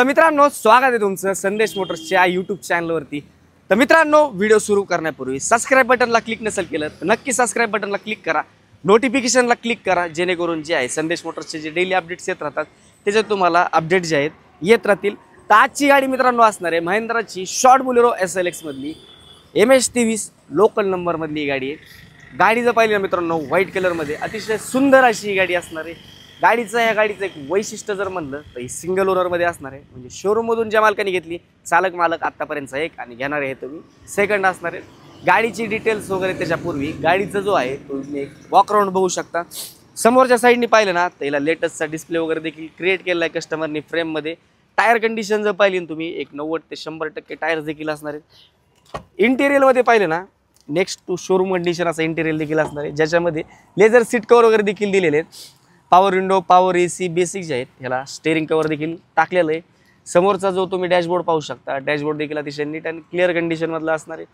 तर मित्रांनो, स्वागत आहे तुमचं संदेश मोटर्सच्या यूट्यूब चॅनलवरती। तर मित्रांनो, व्हिडिओ सुरू करण्यापूर्वी सबस्क्राइब बटनला क्लिक नसेल केलं तर नक्की सबस्क्राइब बटनला क्लिक करा, नोटिफिकेशनला क्लिक करा, जेणेकरून जे आहे संदेश मोटर्सचे जे डेली अपडेट्स येत राहतात त्याच्यात तुम्हाला अपडेट जे आहेत येत राहतील। तर आजची गाडी मित्रांनो असणार आहे महिंद्राची शॉर्ट बोलेरो SLX मधली MS23 लोकल नंबर मधली गाडी आहे। गाडीचं पाहिलं मित्रांनो व्हाईट कलरमध्ये अतिशय सुंदर अशी ही गाडी असणार आहे। या गाडीचं एक वैशिष्ट्य जर म्हणलं तर ही सिंगल ओनरमध्ये असणार आहे, म्हणजे शोरूममधून ज्या मालकाने घेतली चालक मालक आत्तापर्यंतचा एक आणि घेणारे आहे तुम्ही सेकंड असणार आहे। गाडीची डिटेल्स वगैरे त्याच्यापूर्वी गाडीचं जो आहे तो तुम्ही एक वॉक राऊंड बघू शकता। समोरच्या साईडनी पाहिलं ना तर याला लेटेस्टचा डिस्प्ले वगैरे देखील क्रिएट केलेला आहे कस्टमरनी फ्रेममध्ये। टायर कंडिशन जर पाहिली तुम्ही एक 90 ते 100% टायर देखील असणार आहेत। इंटेरियरमध्ये पाहिलं ना नेक्स्ट टू शोरूम कंडिशन असं इंटेरियर देखील असणार आहे, ज्याच्यामध्ये लेझर सीट कवर वगैरे देखील दिलेले आहेत। Power window, power AC basic जे आहेत ह्याला स्टेअरिंग कवर देखील टाकलेलं आहे। समोरचा जो तुम्ही डॅशबोर्ड पाहू शकता, डॅशबोर्ड देखील अतिशय नीट आणि क्लिअर कंडिशनमधला असणार आहे।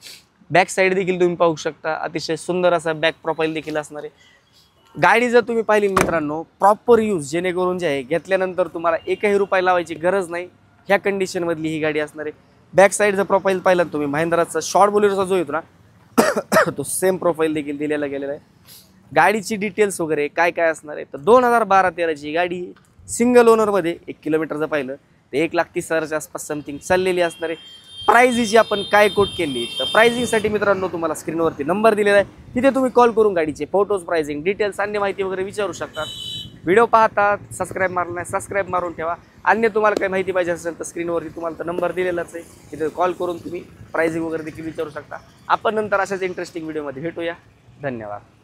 बॅक साईड देखील तुम्ही पाहू शकता, अतिशय सुंदर असा बॅक प्रोफाईल देखील असणार आहे। गाडी जर तुम्ही पाहिली मित्रांनो प्रॉपर यूज, जेणेकरून जे आहे घेतल्यानंतर तुम्हाला एकही रुपया लावायची गरज नाही, ह्या कंडिशनमधली ही गाडी असणार आहे। बॅक साईडचा प्रोफाईल पाहिला तुम्ही महिंद्राचा शॉर्ट बोलेरोचा जो येतो ना तो सेम प्रोफाईल देखील दिलेला गेलेला आहे। गाडीची डिटेल्स वगैरे काय काय असणार आहे तर 2012-13ची गाडी सिंगल ओनरमध्ये 1 किलोमीटरचं पाहिलं तर 1,30,000च्या आसपास समथिंग चाललेली असणार आहे। प्राइसची आपण काय कोट केली तर प्राइसिंगसाठी मित्रांनो तुम्हाला स्क्रीनवरती नंबर दिलेला आहे, तिथे तुम्ही कॉल करून गाडीचे फोटोज, प्राइसिंग डिटेल्स, अन्य माहिती वगैरे विचारू शकता। व्हिडिओ पाहता सबस्क्राइब मारला नाही सबस्क्राइब मारून ठेवा। अन्य तुम्हाला काही माहिती पाहिजे असेल तर स्क्रीनवरती तुम्हाला तर नंबर दिलेलाच आहे, तिथे कॉल करून तुम्ही प्राइसिंग वगैरे देखील विचारू शकता। आपण नंतर अशाच इंटरेस्टिंग व्हिडिओमध्ये भेटूया। धन्यवाद।